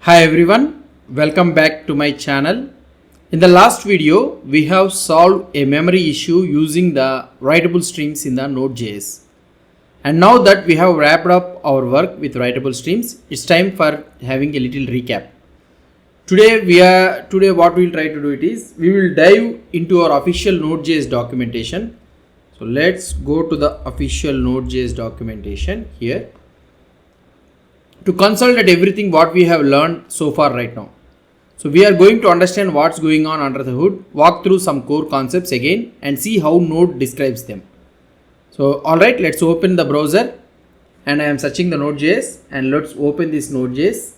Hi everyone, welcome back to my channel. In the last video, we have solved a memory issue using the writable streams in the Node.js. And now that we have wrapped up our work with writable streams, it's time for having a little recap. Today what we'll try to do it is, we will dive into our official Node.js documentation. So let's go to the official Node.js documentation here, to consolidate everything what we have learned so far right now. So we are going to understand what's going on under the hood, walk through some core concepts again and see how Node describes them. So alright, let's open the browser and I am searching the Node.js and let's open this Node.js.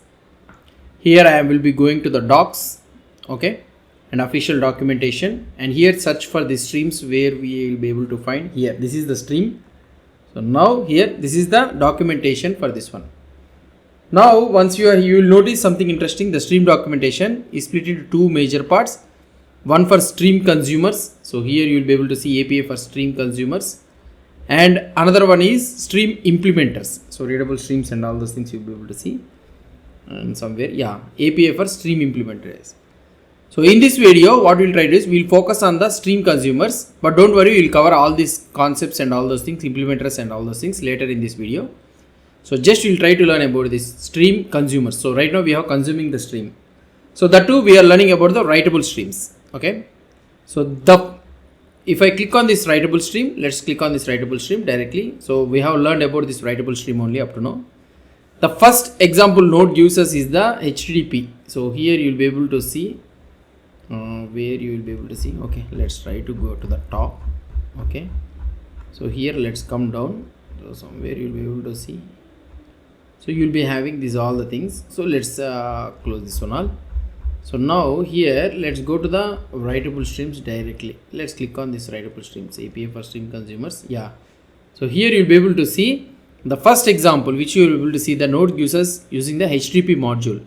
Here I will be going to the docs, okay, and official documentation, and here search for the streams where we will be able to find here. This is the stream. So now here this is the documentation for this one. Now once you will notice something interesting. The stream documentation is split into two major parts. One for stream consumers. So here you will be able to see API for stream consumers. And another one is stream implementers. So readable streams and all those things you will be able to see. And somewhere, yeah, API for stream implementers. So in this video, what we'll try to do is we'll focus on the stream consumers. But don't worry, we'll cover all these concepts and all those things, implementers and all those things later in this video. So just we'll try to learn about this stream consumers. So right now we are consuming the stream. So that too we are learning about the writable streams. Okay. So if I click on this writable stream, let's click on this writable stream directly. So we have learned about this writable stream only up to now. The first example Node gives us is the HTTP. So here you will be able to see where you will be able to see. Okay, let's try to go to the top. Okay. So here let's come down. So somewhere you will be able to see. So you will be having these all the things. So let's close this one all. So now here let's go to the writable streams directly. Let's click on this writable streams, API for stream consumers. Yeah. So here you'll be able to see the first example which you will be able to see the Node gives us using the HTTP module.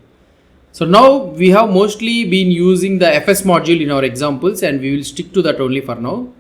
So now we have mostly been using the FS module in our examples and we will stick to that only for now.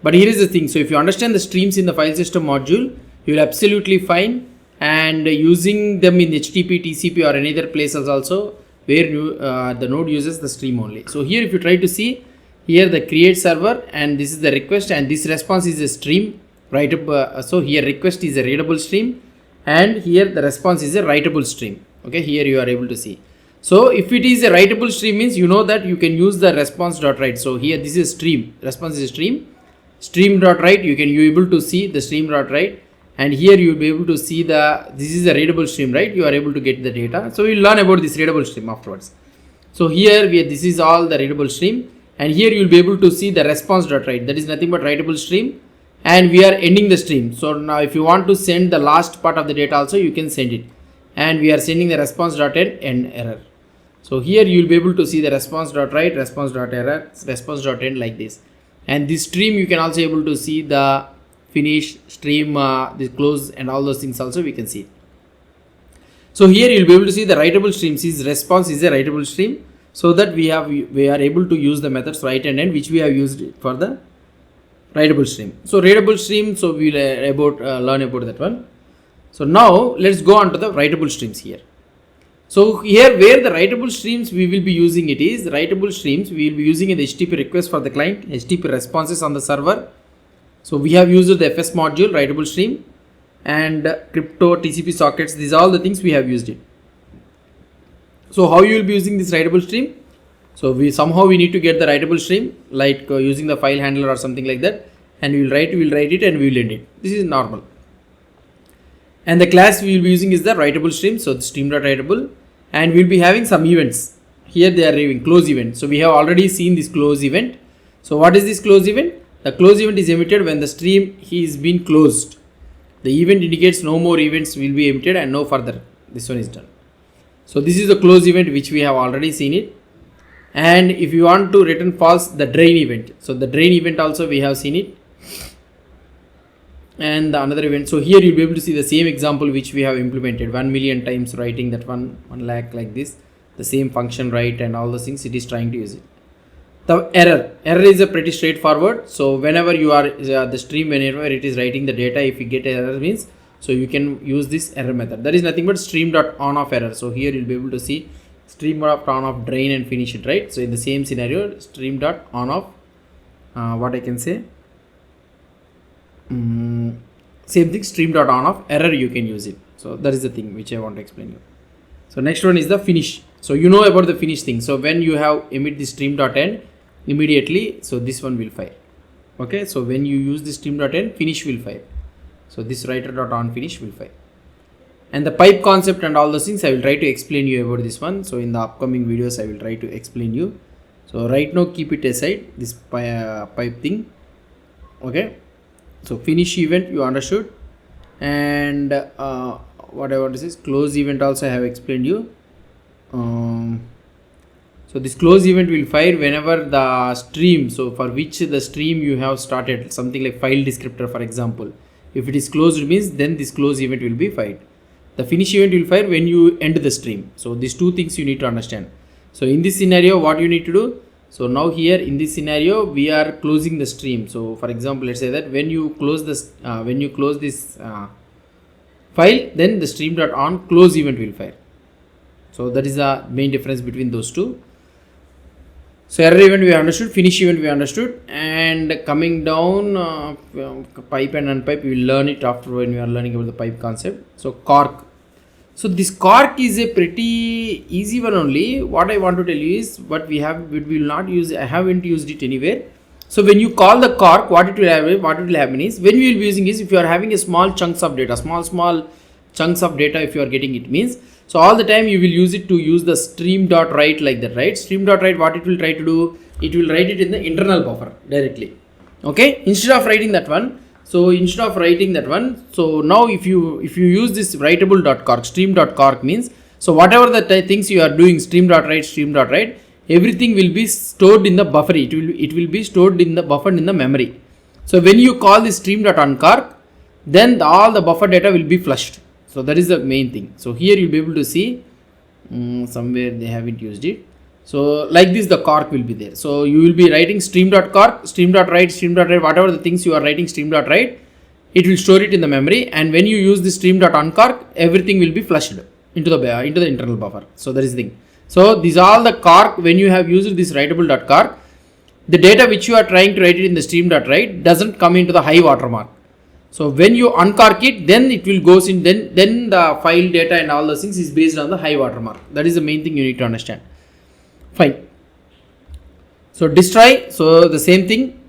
But here is the thing. So if you understand the streams in the file system module, you will absolutely fine. And using them in HTTP, TCP or any other places also where the node uses the stream only. So here if you try to see, here the create server and this is the request and this response is a stream writable. So here request is a readable stream and here the response is a writable stream. Okay, here you are able to see. So if it is a writable stream means you know that you can use the response.write. So here this is stream, response is stream, stream.write, you able to see the stream.write. And here you will be able to see this is a readable stream, right? You are able to get the data. So we will learn about this readable stream afterwards. So here this is all the readable stream and here you will be able to see the response.write. That is nothing but writable stream and we are ending the stream. So now if you want to send the last part of the data also, you can send it. And we are sending the response.end error. So here you will be able to see the response.write, response.error, response.end like this. And this stream you can also able to see the finish, stream, this close and all those things also we can see. So here you will be able to see the writable streams is response is a writable stream, so that we are able to use the methods write and end which we have used for the writable stream. So readable stream, so we will learn about that one. So now let's go on to the writable streams here. So here where the writable streams we will be using it is writable streams we will be using an HTTP request for the client, HTTP responses on the server. So we have used the FS module, writable stream and crypto, TCP sockets. These are all the things we have used it. So how you will be using this writable stream? So we need to get the writable stream like using the file handler or something like that. And we will write it and we will end it. This is normal. And the class we will be using is the writable stream. So the stream.writable and we will be having some events. Here they are having close event. So we have already seen this close event. So what is this close event? The close event is emitted when the stream is been closed. The event indicates no more events will be emitted and no further. This one is done. So this is the close event which we have already seen it. And if you want to return false, the drain event. So the drain event also we have seen it. And the another event. So here you'll be able to see the same example which we have implemented 1 million times, writing that 1 lakh like this. The same function write and all those things it is trying to use it. The error is a pretty straightforward. So whenever you are the stream, whenever it is writing the data, if you get error means So you can use this error method. That is nothing but stream.onOff error. So here you'll be able to see stream.on-off drain and finish it, right? So in the same scenario, stream.on-off, what I can say, same thing, stream.on-off error, you can use it. So that is the thing which I want to explain you. So next one is the finish. So you know about the finish thing. So when you have emit the stream.end immediately, so this one will fire. Okay, so when you use the stream.end, finish will fire. So this writer.on finish will fire. And the pipe concept and all those things I will try to explain you about this one. So in the upcoming videos I will try to explain you. So right now keep it aside, this pipe thing. Okay, so finish event you understood, and what I want to say is close event also I have explained you. So this close event will fire whenever the stream, so for which the stream you have started, something like file descriptor for example, if it is closed means then this close event will be fired. The finish event will fire when you end the stream. So these two things you need to understand. So in this scenario what you need to do, so now here in this scenario we are closing the stream. So for example, let's say that when you close this file, then the stream.on close event will fire. So that is the main difference between those two. So error event we understood, finish event we understood, and coming down pipe and unpipe, we will learn it after when we are learning about the pipe concept. So cork. So this cork is a pretty easy one only. What I want to tell you is what we will not use. I haven't used it anywhere. So when you call the cork, what it will happen is, when we will be using is, if you are having a small chunks of data, small chunks of data, if you are getting it means, so all the time you will use it to use the stream.write like that, right? Stream.write, what it will try to do, it will write it in the internal buffer directly. Okay, instead of writing that one. So now if you use this writable.cork, stream.cork means, so whatever the things you are doing, stream.write, everything will be stored in the buffer. It will be stored in the buffer in the memory. So when you call this stream.uncork, then all the buffer data will be flushed. So that is the main thing. So here you'll be able to see somewhere they haven't used it. So like this, the cork will be there. So you will be writing stream.cork, stream.write, whatever the things you are writing stream.write, it will store it in the memory. And when you use the stream.uncork, everything will be flushed into the internal buffer. So that is the thing. So these are all the cork. When you have used this writable.cork, the data which you are trying to write it in the stream.write doesn't come into the highWaterMark. So when you uncork it, then it will goes in, then the file data and all those things is based on the highWaterMark. That is the main thing you need to understand. Fine. So destroy, so the same thing.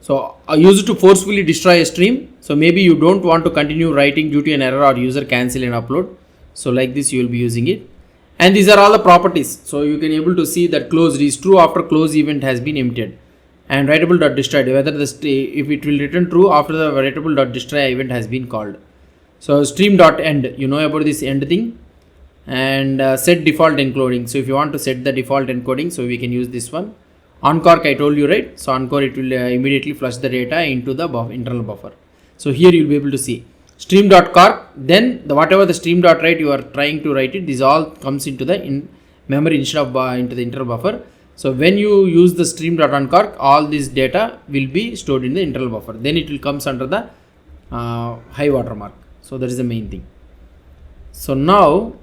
So I use it to forcefully destroy a stream. So maybe you don't want to continue writing due to an error or user cancel and upload. So like this you will be using it. And these are all the properties. So you can able to see that closed is true after close event has been emitted. And writable.destroy, whether if it will return true after the writable.destroy event has been called. So stream.end, you know about this end thing. And set default encoding. So if you want to set the default encoding, so we can use this one. Uncork, I told you, right? So uncork, it will immediately flush the data into the internal buffer. So here you will be able to see stream.cork, then whatever the stream.write you are trying to write it, this all comes into the memory instead of into the internal buffer. So when you use the stream.uncork, all this data will be stored in the internal buffer. Then it will comes under the highWaterMark. So that is the main thing. So now,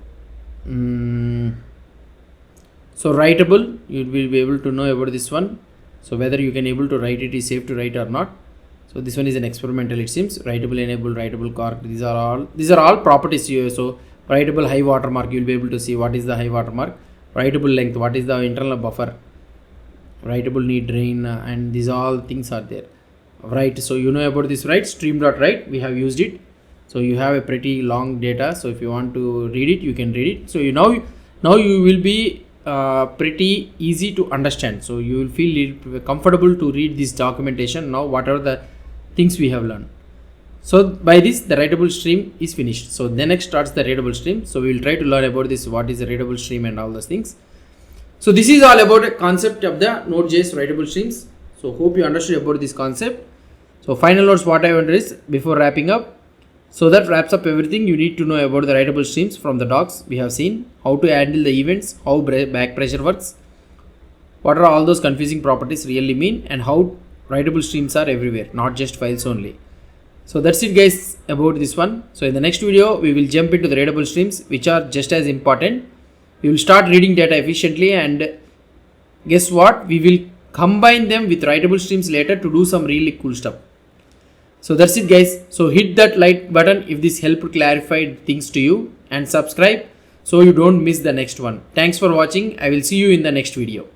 so writable, you will be able to know about this one. So whether you can able to write it is safe to write or not. So this one is an experimental, it seems. Writable enable, writable cork. These are all properties here. So writable highWaterMark, you will be able to see what is the highWaterMark. Writable length, what is the internal buffer. Writable need drain, and these all things are there. Write, so you know about this, right? Stream.write, we have used it. So you have a pretty long data. So if you want to read it, you can read it. So now you will be pretty easy to understand. So you will feel comfortable to read this documentation. Now whatever the things we have learned. So by this, the writable stream is finished. So then next starts the readable stream. So we will try to learn about this, what is a readable stream and all those things. So this is all about a concept of the Node.js writable streams. So hope you understood about this concept. So final notes, what I want is, before wrapping up, so that wraps up everything you need to know about the writable streams from the docs. We have seen how to handle the events, how back pressure works, what are all those confusing properties really mean, and how writable streams are everywhere, not just files only. So that's it guys about this one. So in the next video, we will jump into the readable streams, which are just as important. We will start reading data efficiently, and guess what? We will combine them with writable streams later to do some really cool stuff. So that's it, guys. So hit that like button if this helped clarify things to you, and subscribe so you don't miss the next one. Thanks for watching. I will see you in the next video.